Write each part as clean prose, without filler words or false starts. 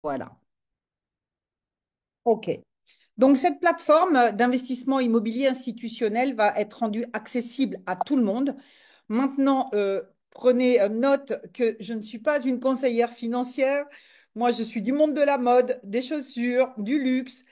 Voilà. OK. Donc, cette plateforme d'investissement immobilier institutionnel va être rendue accessible à tout le monde. Maintenant, prenez note que je ne suis pas une conseillère financière. Moi, je suis du monde de la mode, des chaussures, du luxe.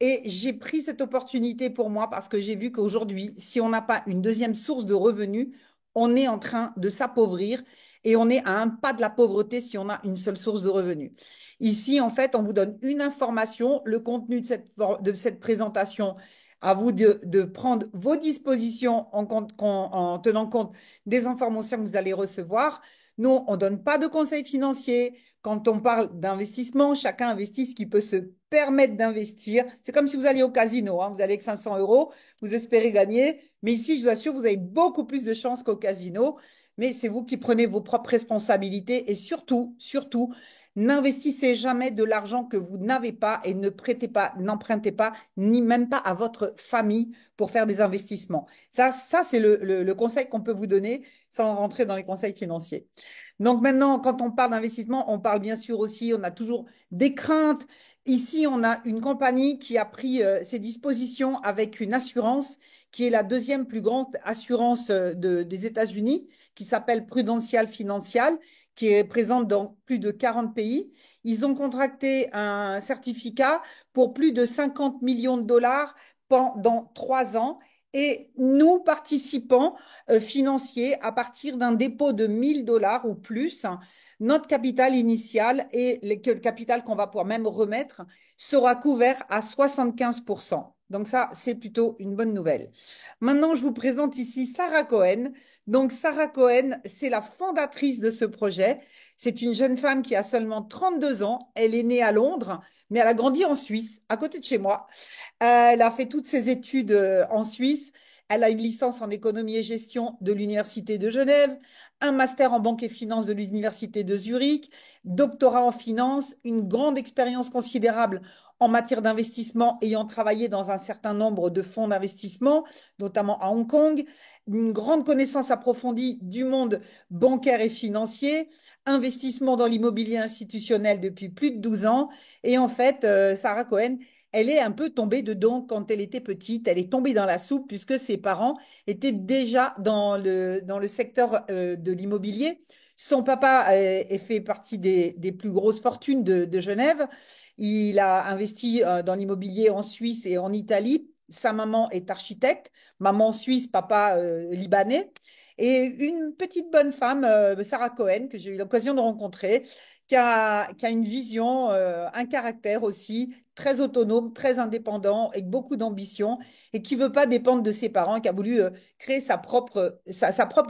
Et j'ai pris cette opportunité pour moi parce que j'ai vu qu'aujourd'hui, si on n'a pas une deuxième source de revenus, on est en train de s'appauvrir et on est à un pas de la pauvreté si on a une seule source de revenus. Ici, en fait, on vous donne une information, le contenu de cette présentation. À vous de prendre vos dispositions en tenant compte des informations que vous allez recevoir. Nous, on ne donne pas de conseils financiers. Quand on parle d'investissement, chacun investit ce qui peut se permettre d'investir. C'est comme si vous alliez au casino, hein. Vous allez avec 500 euros, vous espérez gagner. Mais ici, je vous assure, vous avez beaucoup plus de chances qu'au casino. Mais c'est vous qui prenez vos propres responsabilités et surtout, surtout, n'investissez jamais de l'argent que vous n'avez pas et ne prêtez pas, n'empruntez pas, ni même pas à votre famille pour faire des investissements. Ça c'est le conseil qu'on peut vous donner sans rentrer dans les conseils financiers. Donc maintenant, quand on parle d'investissement, on parle bien sûr aussi, on a toujours des craintes. Ici, on a une compagnie qui a pris ses dispositions avec une assurance qui est la deuxième plus grande assurance des États-Unis, qui s'appelle Prudential Financial, qui est présente dans plus de 40 pays. Ils ont contracté un certificat pour plus de 50 millions de dollars pendant 3 ans. Et nous, participants financiers, à partir d'un dépôt de 1 000 dollars ou plus, notre capital initial et le capital qu'on va pouvoir même remettre sera couvert à 75%. Donc ça, c'est plutôt une bonne nouvelle. Maintenant, je vous présente ici Sarah Cohen. Donc Sarah Cohen, c'est la fondatrice de ce projet. C'est une jeune femme qui a seulement 32 ans. Elle est née à Londres, mais elle a grandi en Suisse, à côté de chez moi. Elle a fait toutes ses études en Suisse. Elle a une licence en économie et gestion de l'Université de Genève, un master en banque et finance de l'Université de Zurich, doctorat en finance, une grande expérience considérable en matière d'investissement, ayant travaillé dans un certain nombre de fonds d'investissement, notamment à Hong Kong, une grande connaissance approfondie du monde bancaire et financier, investissement dans l'immobilier institutionnel depuis plus de 12 ans. Et en fait, Sarah Cohen, elle est un peu tombée dedans quand elle était petite. Elle est tombée dans la soupe puisque ses parents étaient déjà dans le secteur de l'immobilier. Son papa fait partie des plus grosses fortunes de Genève. Il a investi dans l'immobilier en Suisse et en Italie. Sa maman est architecte, maman suisse, papa libanais. Et une petite bonne femme, Sarah Cohen, que j'ai eu l'occasion de rencontrer, qui a une vision, un caractère aussi très autonome, très indépendant, avec beaucoup d'ambition, et qui veut pas dépendre de ses parents, qui a voulu créer sa propre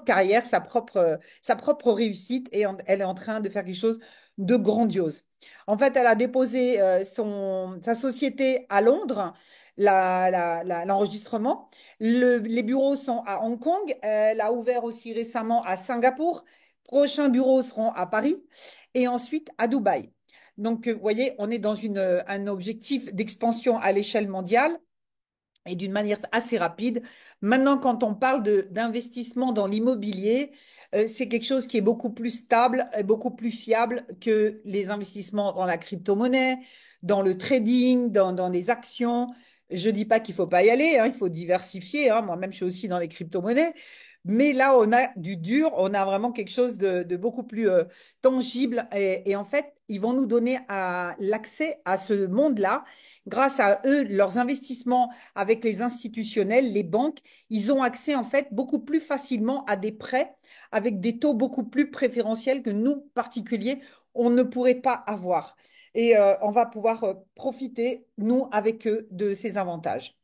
carrière, sa propre réussite, et elle est en train de faire quelque chose de grandiose. En fait, elle a déposé sa société à Londres, l'enregistrement. Les bureaux sont à Hong Kong. Elle a ouvert aussi récemment à Singapour. Prochains bureaux seront à Paris et ensuite à Dubaï. Donc, vous voyez, on est dans un objectif d'expansion à l'échelle mondiale et d'une manière assez rapide. Maintenant, quand on parle d'investissement dans l'immobilier, c'est quelque chose qui est beaucoup plus stable et beaucoup plus fiable que les investissements dans la crypto-monnaie, dans le trading, dans les actions. Je dis pas qu'il faut pas y aller, hein, il faut diversifier, hein. Moi-même, je suis aussi dans les crypto-monnaies. Mais là, on a du dur, on a vraiment quelque chose de beaucoup plus tangible. Et en fait, ils vont nous donner l'accès à ce monde-là grâce à eux, leurs investissements avec les institutionnels, les banques, ils ont accès en fait beaucoup plus facilement à des prêts avec des taux beaucoup plus préférentiels que nous, particuliers, on ne pourrait pas avoir. Et on va pouvoir profiter, nous, avec eux, de ces avantages.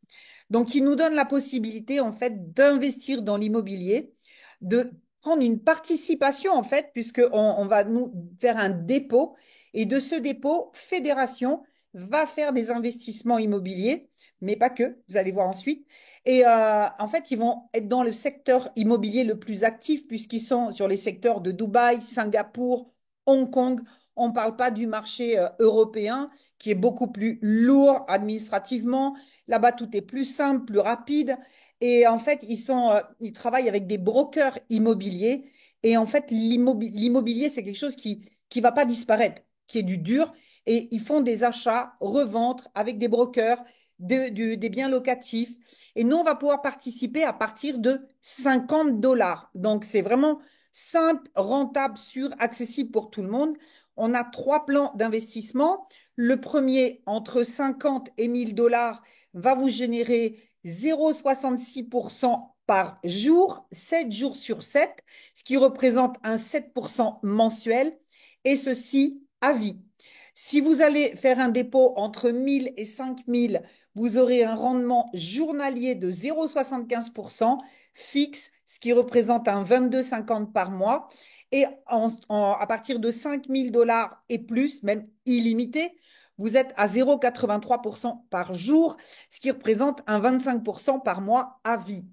Donc, ils nous donnent la possibilité, en fait, d'investir dans l'immobilier, de prendre une participation, en fait, puisqu'on va nous faire un dépôt. Et de ce dépôt, Fédération va faire des investissements immobiliers, mais pas que, vous allez voir ensuite. Et en fait, ils vont être dans le secteur immobilier le plus actif, puisqu'ils sont sur les secteurs de Dubaï, Singapour, Hong Kong. On ne parle pas du marché européen, qui est beaucoup plus lourd administrativement. Là-bas, tout est plus simple, plus rapide. Et en fait, ils travaillent avec des brokers immobiliers. Et en fait, l'immobilier, c'est quelque chose qui va pas disparaître, qui est du dur. et ils font des achats, reventes avec des brokers, des biens locatifs. Et nous, on va pouvoir participer à partir de 50 dollars. Donc, c'est vraiment simple, rentable, sûr, accessible pour tout le monde. On a trois plans d'investissement. Le premier, entre 50 et 1000 dollars, va vous générer 0,66% par jour, 7 jours sur 7, ce qui représente un 7% mensuel, et ceci à vie. Si vous allez faire un dépôt entre 1000 et 5000, vous aurez un rendement journalier de 0,75% fixe, ce qui représente un 22,50 par mois. Et à partir de 5000 dollars et plus, même illimité, vous êtes à 0,83% par jour, ce qui représente un 25% par mois à vie.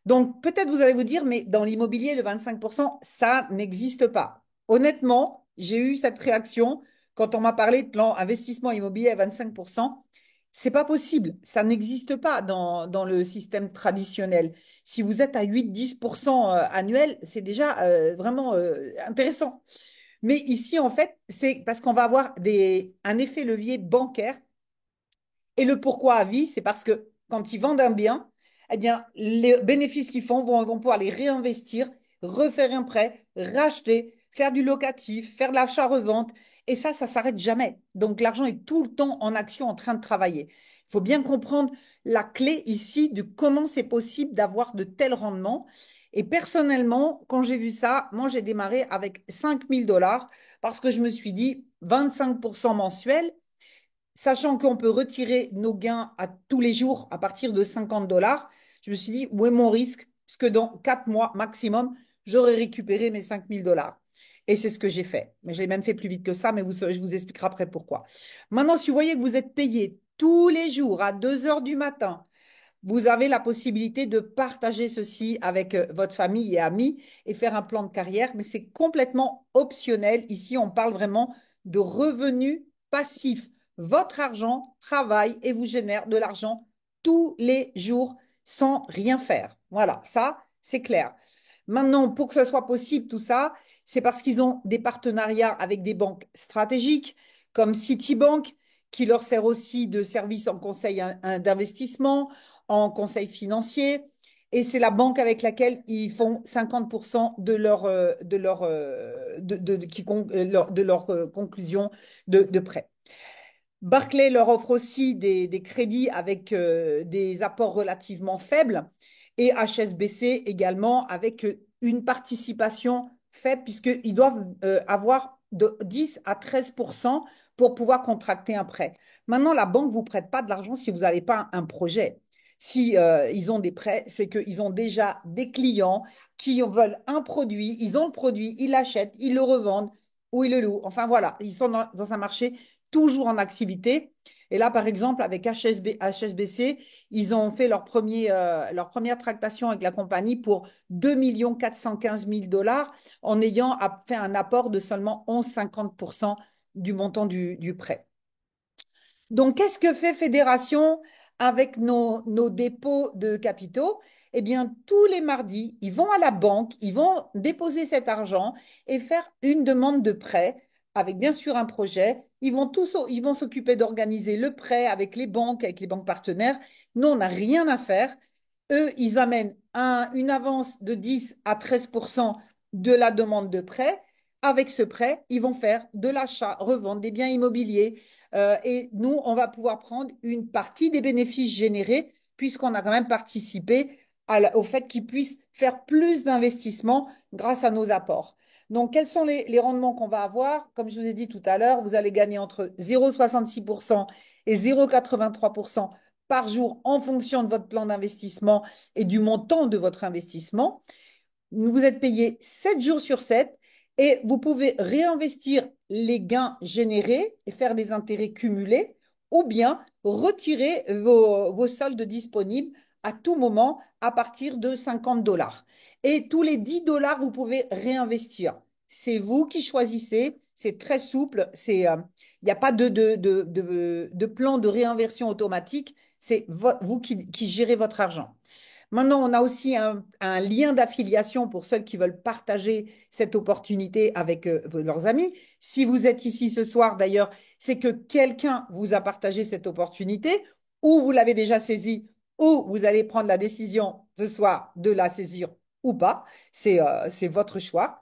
Donc, peut-être vous allez vous dire, mais dans l'immobilier, le 25%, ça n'existe pas. Honnêtement, j'ai eu cette réaction quand on m'a parlé de plan investissement immobilier à 25%. C'est pas possible. Ça n'existe pas dans le système traditionnel. Si vous êtes à 8-10% annuel, c'est déjà vraiment intéressant. Mais ici, en fait, c'est parce qu'on va avoir un effet levier bancaire et le pourquoi à vie, c'est parce que quand ils vendent un bien, eh bien, les bénéfices qu'ils font vont pouvoir les réinvestir, refaire un prêt, racheter, faire du locatif, faire de l'achat-revente. Et ça s'arrête jamais. Donc, l'argent est tout le temps en action, en train de travailler. Il faut bien comprendre la clé ici de comment c'est possible d'avoir de tels rendements. Et personnellement, quand j'ai vu ça, moi, j'ai démarré avec 5000 dollars parce que je me suis dit 25% mensuel, sachant qu'on peut retirer nos gains à tous les jours à partir de 50 dollars, je me suis dit, où est mon risque? Parce que dans 4 mois maximum, j'aurais récupéré mes 5000 dollars. Et c'est ce que j'ai fait. Mais j'ai même fait plus vite que ça, mais je vous expliquerai après pourquoi. Maintenant, si vous voyez que vous êtes payé tous les jours à 2 heures du matin, vous avez la possibilité de partager ceci avec votre famille et amis et faire un plan de carrière, mais c'est complètement optionnel. Ici, on parle vraiment de revenus passifs. Votre argent travaille et vous génère de l'argent tous les jours sans rien faire. Voilà, ça, c'est clair. Maintenant, pour que ce soit possible, tout ça, c'est parce qu'ils ont des partenariats avec des banques stratégiques comme Citibank, qui leur sert aussi de service en conseil d'investissement, en conseil financier. Et c'est la banque avec laquelle ils font 50% de leur conclusion de prêt. Barclay leur offre aussi des crédits avec des apports relativement faibles et HSBC également avec une participation faible puisqu'ils doivent avoir de 10 à 13% pour pouvoir contracter un prêt. Maintenant, la banque ne vous prête pas de l'argent si vous n'avez pas un projet. Si ils ont des prêts, c'est qu'ils ont déjà des clients qui veulent un produit, ils ont le produit, ils l'achètent, ils le revendent ou ils le louent. Enfin voilà, ils sont dans un marché toujours en activité. Et là, par exemple, avec HSBC, ils ont fait leur première tractation avec la compagnie pour 2 415 000 dollars en ayant fait un apport de seulement 11,50% du montant du prêt. Donc, qu'est-ce que fait Fédération avec nos dépôts de capitaux? Eh bien, tous les mardis, ils vont à la banque, ils vont déposer cet argent et faire une demande de prêt avec bien sûr un projet. Ils vont s'occuper d'organiser le prêt avec les banques partenaires. Nous, on n'a rien à faire. Eux, ils amènent une avance de 10 à 13% de la demande de prêt. Avec ce prêt, ils vont faire de l'achat, revendre des biens immobiliers, et nous, on va pouvoir prendre une partie des bénéfices générés puisqu'on a quand même participé au fait qu'ils puissent faire plus d'investissements grâce à nos apports. Donc, quels sont les rendements qu'on va avoir? Comme je vous ai dit tout à l'heure, vous allez gagner entre 0,66% et 0,83% par jour en fonction de votre plan d'investissement et du montant de votre investissement. Vous êtes payé 7 jours sur 7 et vous pouvez réinvestir les gains générés et faire des intérêts cumulés ou bien retirer vos soldes disponibles à tout moment à partir de 50 dollars. Et tous les 10 dollars, vous pouvez réinvestir. C'est vous qui choisissez, c'est très souple, il n'y a pas de plan de réinversion automatique, c'est vous qui gérez votre argent. Maintenant, on a aussi un lien d'affiliation pour ceux qui veulent partager cette opportunité avec leurs amis. Si vous êtes ici ce soir, d'ailleurs, c'est que quelqu'un vous a partagé cette opportunité, ou vous l'avez déjà saisie, ou vous allez prendre la décision ce soir de la saisir ou pas. C'est votre choix.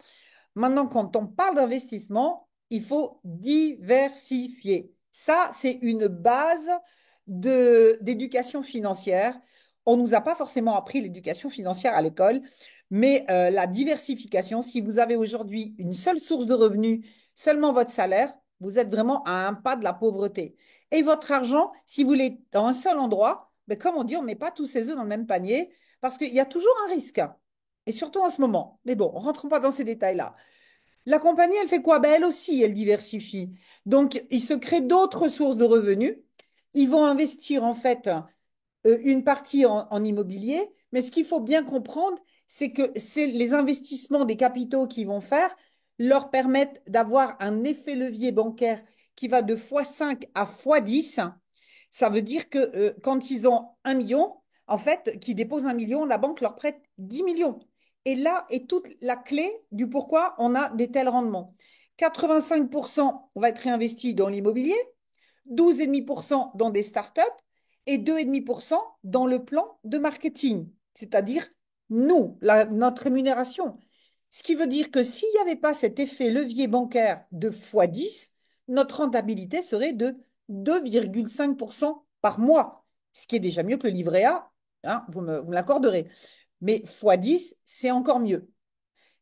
Maintenant, quand on parle d'investissement, il faut diversifier. Ça, c'est une base d'éducation financière. On ne nous a pas forcément appris l'éducation financière à l'école, mais la diversification, si vous avez aujourd'hui une seule source de revenus, seulement votre salaire, vous êtes vraiment à un pas de la pauvreté. Et votre argent, si vous l'êtes dans un seul endroit, ben, comme on dit, on ne met pas tous ses œufs dans le même panier parce qu'il y a toujours un risque. Et surtout en ce moment. Mais bon, rentrons pas dans ces détails-là. La compagnie, elle fait quoi? Ben, elle aussi, elle diversifie. Donc, ils se créent d'autres sources de revenus. Ils vont investir en fait une partie en immobilier. Mais ce qu'il faut bien comprendre, c'est que c'est les investissements des capitaux qu'ils vont faire leur permettent d'avoir un effet levier bancaire qui va de x5 à x10. Ça veut dire que quand ils ont 1 million, en fait, qui déposent 1 million, la banque leur prête 10 millions. Et là est toute la clé du pourquoi on a des tels rendements. 85% va être réinvesti dans l'immobilier, 12,5% dans des startups et 2,5% dans le plan de marketing, c'est-à-dire nous, notre rémunération. Ce qui veut dire que s'il n'y avait pas cet effet levier bancaire de x10, notre rentabilité serait de 2,5% par mois, ce qui est déjà mieux que le livret A, hein, vous me l'accorderez. Mais x10, c'est encore mieux.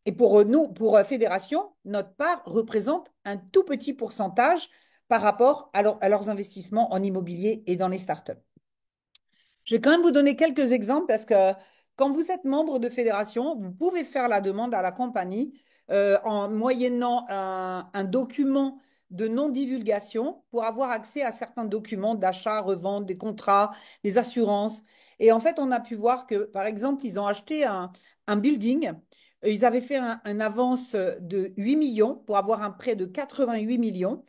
Et pour nous, pour Fédération, notre part représente un tout petit pourcentage par rapport à leurs investissements en immobilier et dans les startups. Je vais quand même vous donner quelques exemples parce que quand vous êtes membre de fédération, vous pouvez faire la demande à la compagnie en moyennant un document de non-divulgation pour avoir accès à certains documents d'achat, revente, des contrats, des assurances. Et en fait, on a pu voir que, par exemple, ils ont acheté un building. Ils avaient fait un avance de 8 millions pour avoir un prêt de 88 millions.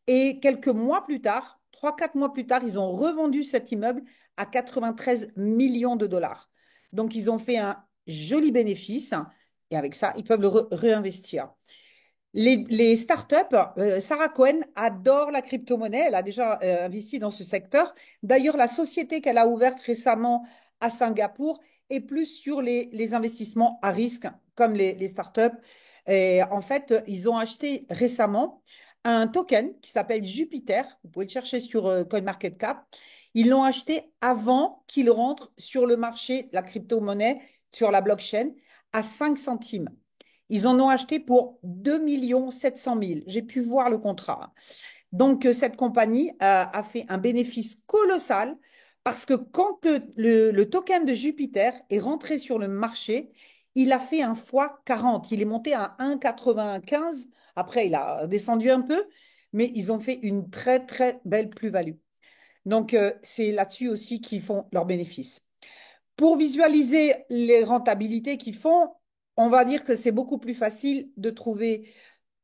Et quelques mois plus tard, 3, 4 mois plus tard, ils ont revendu cet immeuble à 93 millions de dollars. Donc, ils ont fait un joli bénéfice et avec ça, ils peuvent le réinvestir. Les startups, Sarah Cohen adore la crypto-monnaie. Elle a déjà investi dans ce secteur. D'ailleurs, la société qu'elle a ouverte récemment à Singapour est plus sur les investissements à risque, comme les startups. Et en fait, ils ont acheté récemment un token qui s'appelle Jupiter. Vous pouvez le chercher sur CoinMarketCap. Ils l'ont acheté avant qu'il rentre sur le marché, la crypto-monnaie, sur la blockchain, à 5 centimes. Ils en ont acheté pour 2 700 000. J'ai pu voir le contrat. Donc, cette compagnie a fait un bénéfice colossal parce que quand le token de Jupiter est rentré sur le marché, il a fait un fois 40. Il est monté à 1,95. Après, il a descendu un peu, mais ils ont fait une très, très belle plus-value. Donc, c'est là-dessus aussi qu'ils font leurs bénéfices. Pour visualiser les rentabilités qu'ils font, on va dire que c'est beaucoup plus facile de trouver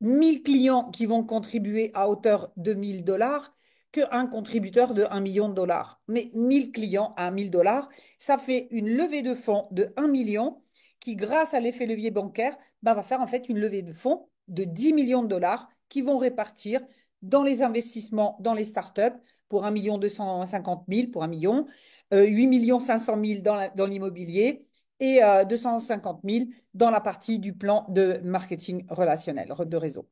1000 clients qui vont contribuer à hauteur de 1 000 dollars qu'un contributeur de 1 million de dollars. Mais 1000 clients à 1 000 dollars, ça fait une levée de fonds de 1 million qui, grâce à l'effet levier bancaire, ben, va faire en fait une levée de fonds de 10 millions de dollars qui vont répartir dans les investissements dans les startups pour 1 250 000 pour 1 million, 8 500 000 dans l'immobilier et 250 000 dans la partie du plan de marketing relationnel, de réseau.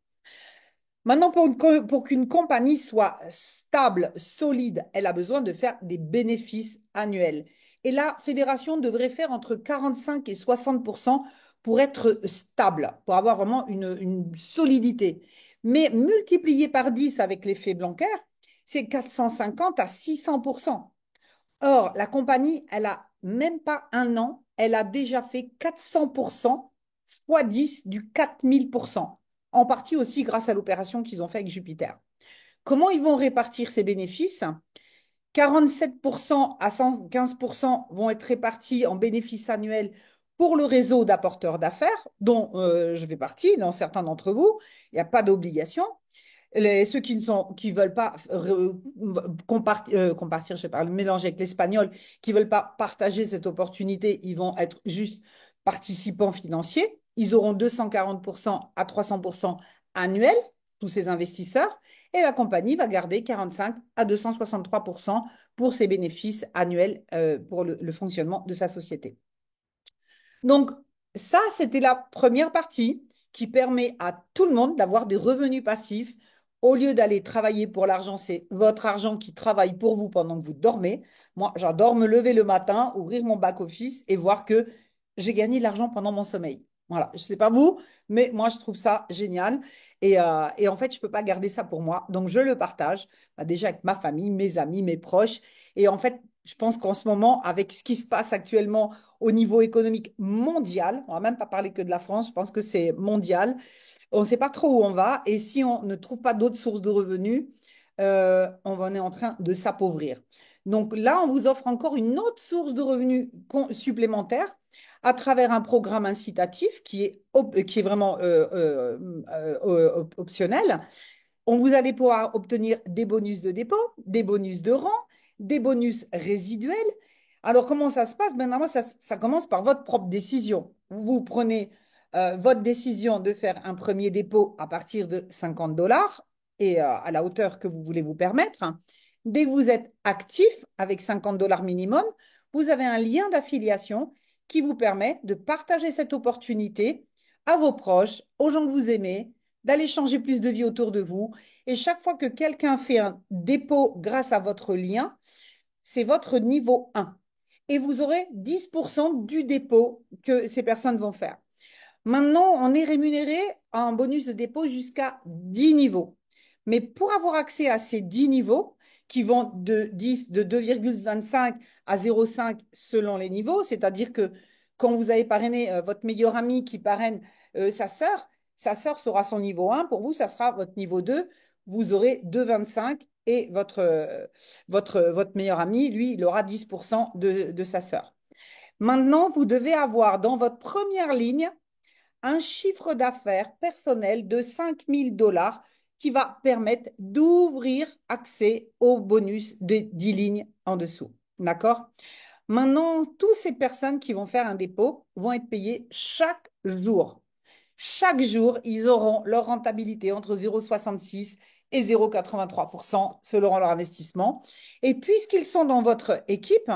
Maintenant, pour qu'une compagnie soit stable, solide, elle a besoin de faire des bénéfices annuels. Et la fédération devrait faire entre 45 et 60% pour être stable, pour avoir vraiment une solidité. Mais multiplié par 10 avec l'effet bancaire, c'est 450 à 600%. Or, la compagnie, elle a même pas un an, elle a déjà fait 400% fois 10 du 4000%, en partie aussi grâce à l'opération qu'ils ont fait avec Jupiter. Comment ils vont répartir ces bénéfices? 47% à 115% vont être répartis en bénéfices annuels pour le réseau d'apporteurs d'affaires, dont je fais partie, dans certains d'entre vous, il n'y a pas d'obligation. Ceux qui veulent pas compartir, je sais pas, le mélanger avec l'espagnol, qui veulent pas partager cette opportunité, ils vont être juste participants financiers. Ils auront 240% à 300% annuels, tous ces investisseurs, et la compagnie va garder 45 à 263% pour ses bénéfices annuels pour le fonctionnement de sa société. Donc, ça, c'était la première partie qui permet à tout le monde d'avoir des revenus passifs. Au lieu d'aller travailler pour l'argent, c'est votre argent qui travaille pour vous pendant que vous dormez. Moi, j'adore me lever le matin, ouvrir mon back-office et voir que j'ai gagné de l'argent pendant mon sommeil. Voilà, je ne sais pas vous, mais moi, je trouve ça génial. Et en fait, je ne peux pas garder ça pour moi. Donc, je le partage déjà avec ma famille, mes amis, mes proches. Et en fait, je pense qu'en ce moment, avec ce qui se passe actuellement au niveau économique mondial. On va même pas parler que de la France, je pense que c'est mondial. On ne sait pas trop où on va et si on ne trouve pas d'autres sources de revenus, on est en train de s'appauvrir. Donc là, on vous offre encore une autre source de revenus supplémentaire à travers un programme incitatif qui est vraiment optionnel. Vous allez pouvoir obtenir des bonus de dépôt, des bonus de rang, des bonus résiduels. Alors, comment ça se passe? Ben, normalement, ça commence par votre propre décision. Vous prenez votre décision de faire un premier dépôt à partir de 50 dollars et à la hauteur que vous voulez vous permettre. Dès que vous êtes actif avec 50 dollars minimum, vous avez un lien d'affiliation qui vous permet de partager cette opportunité à vos proches, aux gens que vous aimez, d'aller changer plus de vie autour de vous. Et chaque fois que quelqu'un fait un dépôt grâce à votre lien, c'est votre niveau 1. Et vous aurez 10% du dépôt que ces personnes vont faire. Maintenant, on est rémunéré en bonus de dépôt jusqu'à 10 niveaux. Mais pour avoir accès à ces 10 niveaux, qui vont de 2,25 à 0,5 selon les niveaux, c'est-à-dire que quand vous avez parrainé votre meilleur ami qui parraine sa sœur sera son niveau 1, pour vous, ça sera votre niveau 2, vous aurez 2,25 et votre meilleur ami, lui, il aura 10% de sa sœur. Maintenant, vous devez avoir dans votre première ligne un chiffre d'affaires personnel de 5 000 dollars qui va permettre d'ouvrir accès au bonus de 10 lignes en dessous. D'accord? Maintenant, toutes ces personnes qui vont faire un dépôt vont être payées chaque jour. Chaque jour, ils auront leur rentabilité entre 0,66 et 0,83% selon leur investissement. Et puisqu'ils sont dans votre équipe,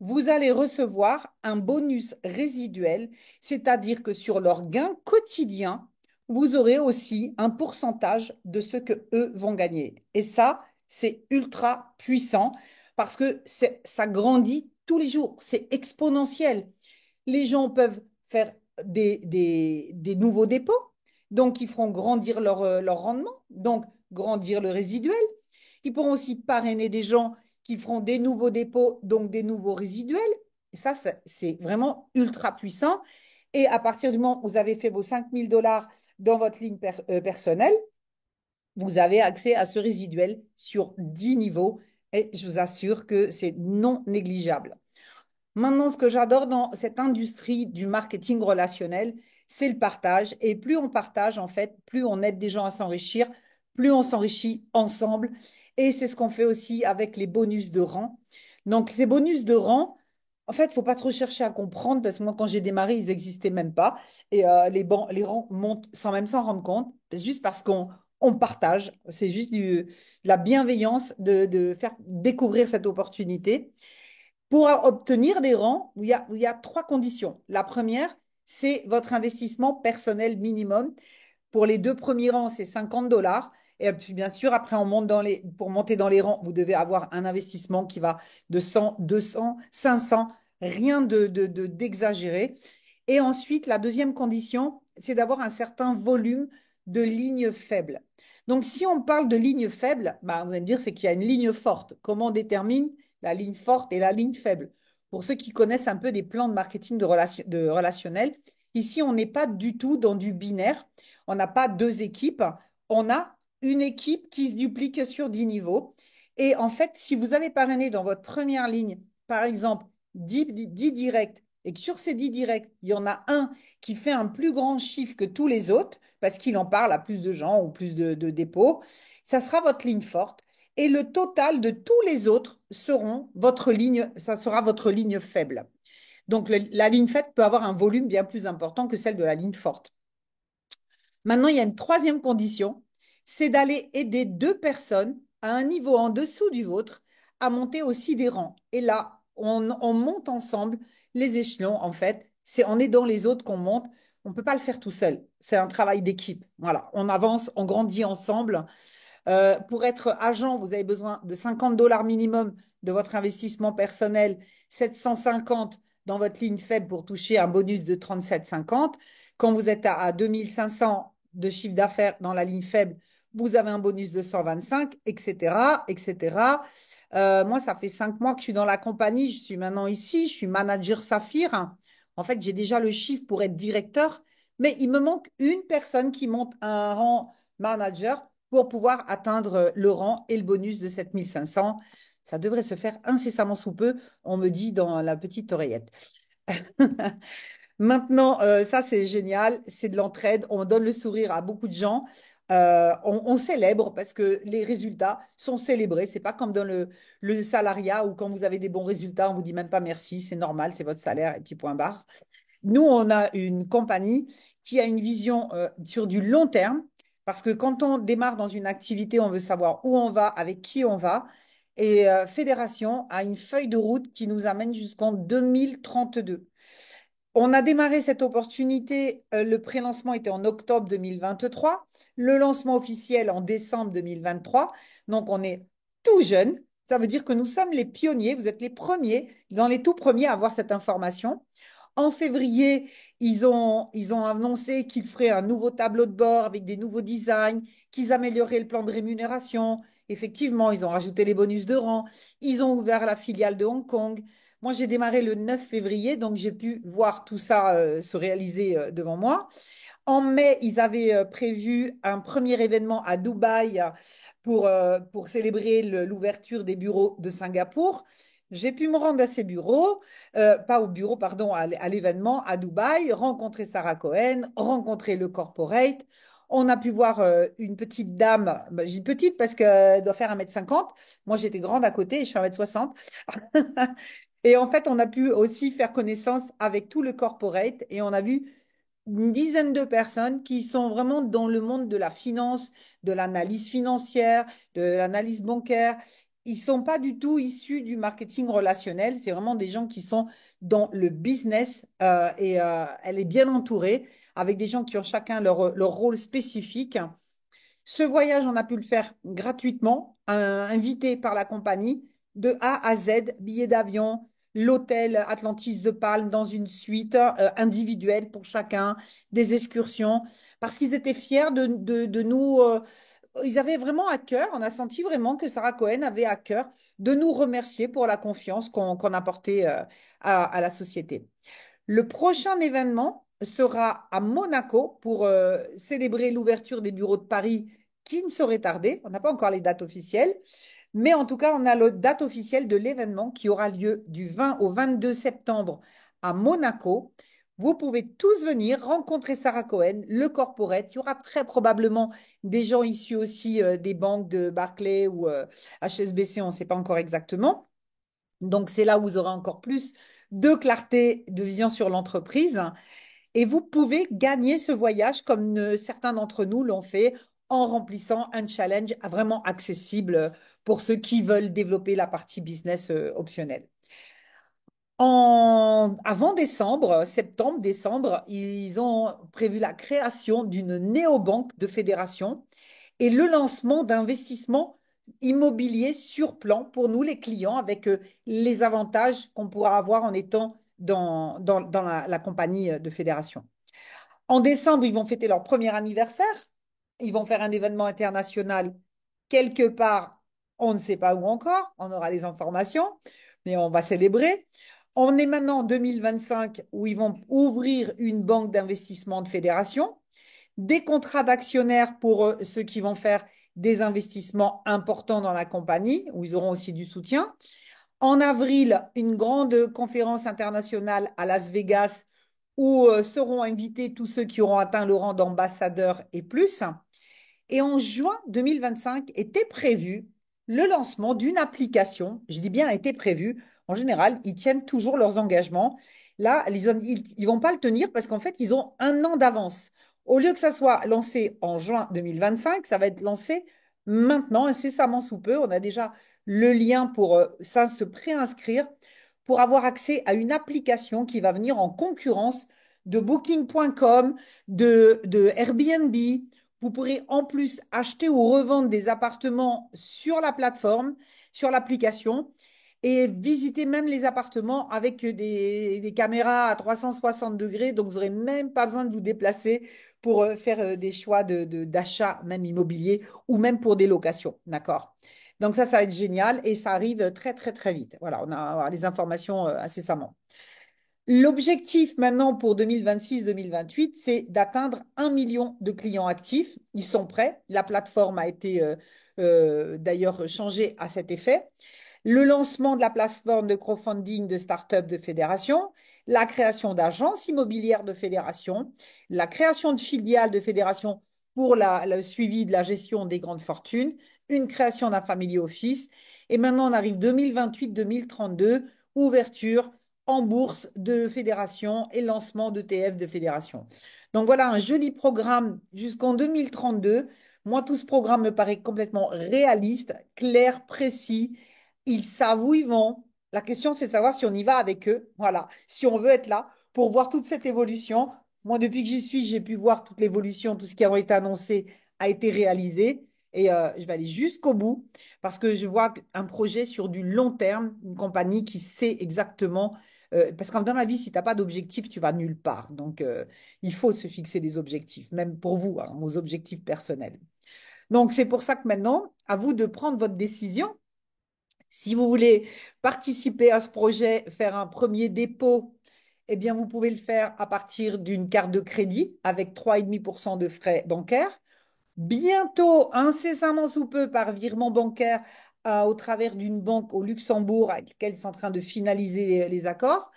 vous allez recevoir un bonus résiduel, c'est-à-dire que sur leur gain quotidien, vous aurez aussi un pourcentage de ce que eux vont gagner. Et ça, c'est ultra puissant parce que ça grandit tous les jours, c'est exponentiel. Les gens peuvent faire des nouveaux dépôts, donc ils feront grandir leur rendement, donc grandir le résiduel. Ils pourront aussi parrainer des gens qui feront des nouveaux dépôts, donc des nouveaux résiduels. Et ça, c'est vraiment ultra puissant. Et à partir du moment où vous avez fait vos 5 000 dollars dans votre ligne personnelle, vous avez accès à ce résiduel sur 10 niveaux. Et je vous assure que c'est non négligeable. Maintenant, ce que j'adore dans cette industrie du marketing relationnel, c'est le partage. Et plus on partage, en fait, plus on aide des gens à s'enrichir, plus on s'enrichit ensemble. Et c'est ce qu'on fait aussi avec les bonus de rang. Donc, les bonus de rang, en fait, il ne faut pas trop chercher à comprendre parce que moi, quand j'ai démarré, ils n'existaient même pas. Et les rangs montent sans même s'en rendre compte. C'est juste parce qu'on partage. C'est juste de la bienveillance de faire découvrir cette opportunité. Pour obtenir des rangs, il y a trois conditions. La première, c'est votre investissement personnel minimum. Pour les deux premiers rangs, c'est 50 dollars. Et puis, bien sûr, après, pour monter dans les rangs, vous devez avoir un investissement qui va de 100, 200, 500, rien d'exagéré. Et ensuite, la deuxième condition, c'est d'avoir un certain volume de lignes faibles. Donc, si on parle de lignes faibles, bah, vous allez me dire, c'est qu'il y a une ligne forte. Comment on détermine la ligne forte et la ligne faible? Pour ceux qui connaissent un peu des plans de marketing de relationnel, ici, on n'est pas du tout dans du binaire. On n'a pas deux équipes. On a une équipe qui se duplique sur 10 niveaux. Et en fait, si vous avez parrainé dans votre première ligne, par exemple, 10 directs et que sur ces 10 directs, il y en a un qui fait un plus grand chiffre que tous les autres, parce qu'il en parle à plus de gens ou plus de dépôts, ça sera votre ligne forte. Et le total de tous les autres seront votre ligne, ça sera votre ligne faible. Donc, la ligne faible peut avoir un volume bien plus important que celle de la ligne forte. Maintenant, il y a une troisième condition, c'est d'aller aider deux personnes à un niveau en dessous du vôtre à monter aussi des rangs. Et là, on monte ensemble les échelons, en fait. C'est en aidant les autres qu'on monte. On ne peut pas le faire tout seul. C'est un travail d'équipe. Voilà, on avance, on grandit ensemble. Pour être agent, vous avez besoin de 50 dollars minimum de votre investissement personnel, 750 dans votre ligne faible pour toucher un bonus de 37,50. Quand vous êtes à 2500 de chiffre d'affaires dans la ligne faible, vous avez un bonus de 125, etc., etc. Moi, ça fait 5 mois que je suis dans la compagnie. Je suis maintenant ici. Je suis manager Saphir. En fait, j'ai déjà le chiffre pour être directeur, mais il me manque une personne qui monte un rang manager pour pouvoir atteindre le rang et le bonus de 7500. Ça devrait se faire incessamment sous peu, on me dit dans la petite oreillette. Maintenant, ça c'est génial, c'est de l'entraide, on donne le sourire à beaucoup de gens. On célèbre parce que les résultats sont célébrés. C'est pas comme dans le salariat où quand vous avez des bons résultats, on vous dit même pas merci, c'est normal, c'est votre salaire et puis point barre. Nous, on a une compagnie qui a une vision sur du long terme, parce que quand on démarre dans une activité, on veut savoir où on va, avec qui on va. Et Fédération a une feuille de route qui nous amène jusqu'en 2032. On a démarré cette opportunité, le pré-lancement était en octobre 2023, le lancement officiel en décembre 2023. Donc, on est tout jeune. Ça veut dire que nous sommes les pionniers, vous êtes les premiers, dans les tout premiers à avoir cette information. En février, ils ont annoncé qu'ils feraient un nouveau tableau de bord avec des nouveaux designs, qu'ils amélioreraient le plan de rémunération. Effectivement, ils ont rajouté les bonus de rang. Ils ont ouvert la filiale de Hong Kong. Moi, j'ai démarré le 9 février, donc j'ai pu voir tout ça se réaliser devant moi. En mai, ils avaient prévu un premier événement à Dubaï pour célébrer l'ouverture des bureaux de Singapour. J'ai pu me rendre à ces bureaux, pas au bureau, pardon, à l'événement à Dubaï, rencontrer Sarah Cohen, rencontrer le corporate. On a pu voir une petite dame, bah, j'ai une petite parce qu'elle doit faire 1,50 m. Moi, j'étais grande à côté et je fais 1,60 m. Et en fait, on a pu aussi faire connaissance avec tout le corporate et on a vu une dizaine de personnes qui sont vraiment dans le monde de la finance, de l'analyse financière, de l'analyse bancaire. Ils sont pas du tout issus du marketing relationnel. C'est vraiment des gens qui sont dans le business et elle est bien entourée avec des gens qui ont chacun leur rôle spécifique. Ce voyage, on a pu le faire gratuitement, invité par la compagnie, de A à Z, billets d'avion, l'hôtel Atlantis The Palm dans une suite individuelle pour chacun, des excursions, parce qu'ils étaient fiers de nous. Ils avaient vraiment à cœur, on a senti vraiment que Sarah Cohen avait à cœur de nous remercier pour la confiance qu'on apportait à la société. Le prochain événement sera à Monaco pour célébrer l'ouverture des bureaux de Paris qui ne saurait tarder. On n'a pas encore les dates officielles, mais en tout cas, on a la date officielle de l'événement qui aura lieu du 20 au 22 septembre à Monaco. Vous pouvez tous venir rencontrer Sarah Cohen, le corporate. Il y aura très probablement des gens issus aussi des banques de Barclays ou HSBC, on ne sait pas encore exactement. Donc, c'est là où vous aurez encore plus de clarté, de vision sur l'entreprise. Et vous pouvez gagner ce voyage comme certains d'entre nous l'ont fait en remplissant un challenge vraiment accessible pour ceux qui veulent développer la partie business optionnelle. Avant décembre, septembre, décembre, ils ont prévu la création d'une néobanque de fédération et le lancement d'investissements immobiliers sur plan pour nous, les clients, avec les avantages qu'on pourra avoir en étant dans la compagnie de fédération. En décembre, ils vont fêter leur premier anniversaire. Ils vont faire un événement international quelque part, on ne sait pas où encore, on aura les informations, mais on va célébrer. On est maintenant en 2025 où ils vont ouvrir une banque d'investissement de fédération, des contrats d'actionnaires pour ceux qui vont faire des investissements importants dans la compagnie, où ils auront aussi du soutien. En avril, une grande conférence internationale à Las Vegas où seront invités tous ceux qui auront atteint le rang d'ambassadeur et plus. Et en juin 2025 était prévu le lancement d'une application. Je dis bien était prévu. En général, ils tiennent toujours leurs engagements. Là, ils vont pas le tenir parce qu'en fait, ils ont un an d'avance. Au lieu que ça soit lancé en juin 2025, ça va être lancé maintenant, incessamment sous peu. On a déjà le lien pour ça, se préinscrire pour avoir accès à une application qui va venir en concurrence de Booking.com, de Airbnb. Vous pourrez en plus acheter ou revendre des appartements sur la plateforme, sur l'application, et visiter même les appartements avec des caméras à 360 degrés. Donc, vous n'aurez même pas besoin de vous déplacer pour faire des choix d'achat, même immobilier, ou même pour des locations. D'accord? Donc, ça va être génial et ça arrive très, très, très vite. Voilà, on a les informations incessamment. L'objectif maintenant pour 2026-2028, c'est d'atteindre 1 million de clients actifs. Ils sont prêts. La plateforme a été d'ailleurs changée à cet effet. Le lancement de la plateforme de crowdfunding de start-up de fédération, la création d'agences immobilières de fédération, la création de filiales de fédération pour le suivi de la gestion des grandes fortunes, une création d'un family office. Et maintenant, on arrive 2028-2032, ouverture en bourse de fédération et lancement d'ETF de fédération. Donc voilà un joli programme jusqu'en 2032. Moi, tout ce programme me paraît complètement réaliste, clair, précis. Ils savent où ils vont. La question, c'est de savoir si on y va avec eux. Voilà, si on veut être là pour voir toute cette évolution. Moi, depuis que j'y suis, j'ai pu voir toute l'évolution, tout ce qui a été annoncé a été réalisé. Et je vais aller jusqu'au bout parce que je vois un projet sur du long terme, une compagnie qui sait exactement parce que dans la vie, si tu n'as pas d'objectif, tu vas nulle part. Donc, il faut se fixer des objectifs, même pour vous, hein, vos objectifs personnels. Donc, c'est pour ça que maintenant, à vous de prendre votre décision. Si vous voulez participer à ce projet, faire un premier dépôt, eh bien, vous pouvez le faire à partir d'une carte de crédit avec 3,5% de frais bancaires. Bientôt, incessamment sous peu, par virement bancaire au travers d'une banque au Luxembourg avec laquelle ils sont en train de finaliser les accords.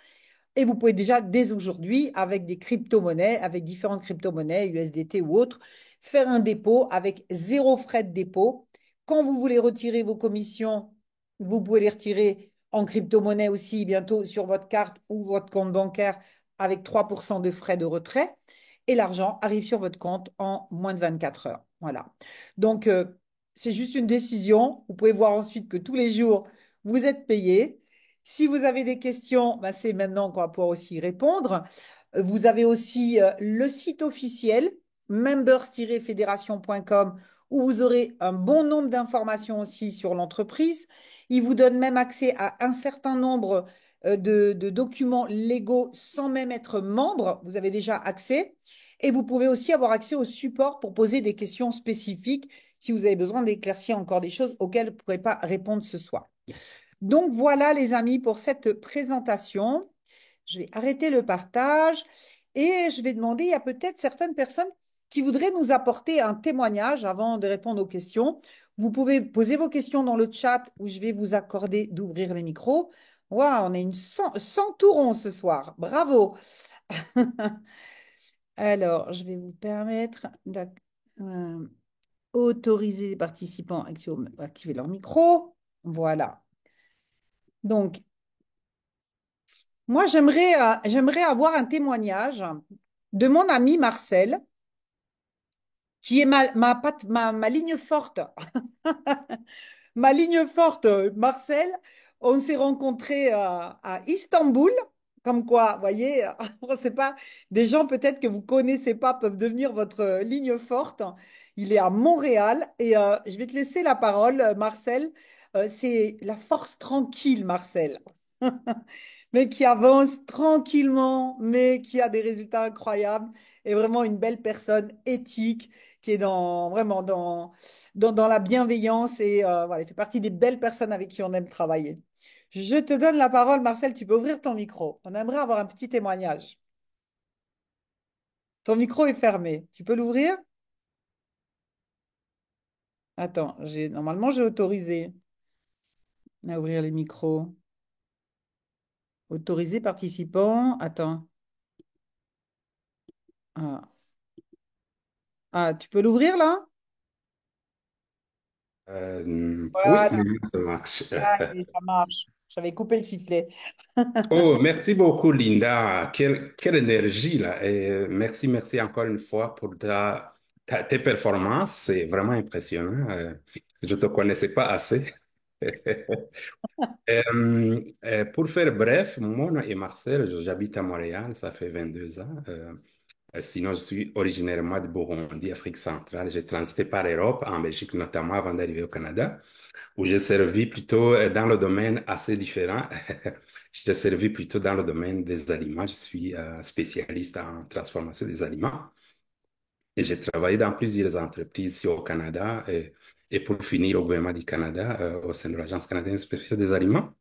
Et vous pouvez déjà, dès aujourd'hui, avec des crypto-monnaies, avec différentes crypto-monnaies, USDT ou autres, faire un dépôt avec zéro frais de dépôt. Quand vous voulez retirer vos commissions, vous pouvez les retirer en crypto-monnaie aussi bientôt sur votre carte ou votre compte bancaire avec 3% de frais de retrait. Et l'argent arrive sur votre compte en moins de 24 heures. Voilà. Donc, c'est juste une décision. Vous pouvez voir ensuite que tous les jours, vous êtes payé. Si vous avez des questions, bah, c'est maintenant qu'on va pouvoir aussi y répondre. Vous avez aussi le site officiel members-fédération.com où vous aurez un bon nombre d'informations aussi sur l'entreprise. Il vous donne même accès à un certain nombre de documents légaux sans même être membre. Vous avez déjà accès. Et vous pouvez aussi avoir accès au support pour poser des questions spécifiques si vous avez besoin d'éclaircir encore des choses auxquelles vous ne pourrez pas répondre ce soir. Donc voilà les amis pour cette présentation. Je vais arrêter le partage et je vais demander, il y a peut-être certaines personnes qui voudraient nous apporter un témoignage avant de répondre aux questions. Vous pouvez poser vos questions dans le chat où je vais vous accorder d'ouvrir les micros. Waouh, on est une 100 tourons ce soir. Bravo. Alors, je vais vous permettre d'autoriser les participants à activer leur micro. Voilà. Donc, moi, j'aimerais avoir un témoignage de mon ami Marcel, qui est ma ligne forte. Ma ligne forte, Marcel, on s'est rencontrés à Istanbul. Comme quoi, vous voyez, c'est pas des gens peut-être que vous connaissez pas peuvent devenir votre ligne forte. Il est à Montréal et je vais te laisser la parole, Marcel. C'est la force tranquille, Marcel. Mais qui avance tranquillement, mais qui a des résultats incroyables et vraiment une belle personne éthique qui est vraiment dans la bienveillance et voilà, il fait partie des belles personnes avec qui on aime travailler. Je te donne la parole, Marcel, tu peux ouvrir ton micro. On aimerait avoir un petit témoignage. Ton micro est fermé. Tu peux l'ouvrir? Attends, normalement j'ai autorisé à ouvrir les micros. Autoriser participants. Attends. Ah, Ah, tu peux l'ouvrir là? Oui, Voilà, maintenant ça marche. allez, ça marche. J'avais coupé le sifflet. Oh, merci beaucoup, Linda. Quelle énergie là. Et merci encore une fois pour tes performances. C'est vraiment impressionnant. Je ne te connaissais pas assez. Pour faire bref, mon nom est Marcel, j'habite à Montréal, ça fait 22 ans. Sinon, je suis originairement de Burundi, Afrique centrale. J'ai transité par l'Europe, en Belgique notamment, avant d'arriver au Canada, où j'ai servi plutôt dans le domaine assez différent. J'ai servi plutôt dans le domaine des aliments. Je suis spécialiste en transformation des aliments et j'ai travaillé dans plusieurs entreprises ici au Canada et pour finir au gouvernement du Canada, au sein de l'Agence canadienne spéciale des aliments.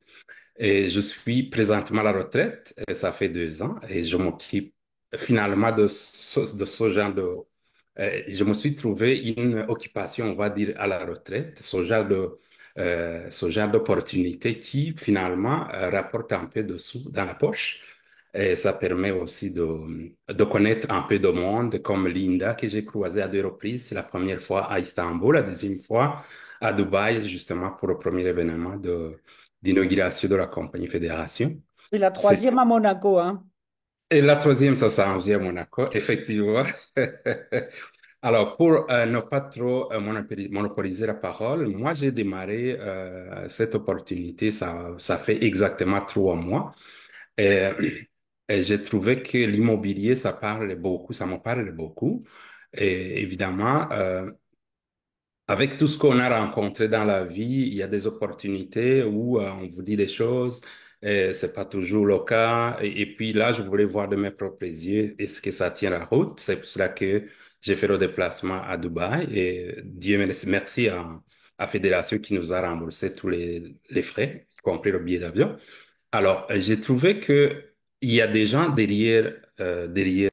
Et je suis présentement à la retraite, et ça fait 2 ans, et je m'occupe finalement de ce genre de... je me suis trouvé une occupation, on va dire, à la retraite, ce genre d'opportunité qui finalement rapporte un peu de sous dans la poche. Et ça permet aussi de connaître un peu de monde, comme Linda, que j'ai croisée à 2 reprises. C'est la première fois à Istanbul, la deuxième fois à Dubaï, justement pour le premier événement d'inauguration de la compagnie Fédération. Et la C'est... troisième à Monaco, hein. Et la troisième, ça s'en vient à Monaco, effectivement. Alors, pour ne pas trop monopoliser la parole, moi, j'ai démarré cette opportunité, ça fait exactement 3 mois. Et, et j'ai trouvé que l'immobilier, ça parle beaucoup, ça me parle beaucoup. Et évidemment, avec tout ce qu'on a rencontré dans la vie, il y a des opportunités où on vous dit des choses et c'est pas toujours le cas. Et puis là, je voulais voir de mes propres yeux est-ce que ça tient la route. C'est pour cela que j'ai fait le déplacement à Dubaï et Dieu merci à Fédération qui nous a remboursé tous les frais, y compris le billet d'avion. Alors, j'ai trouvé que il y a des gens derrière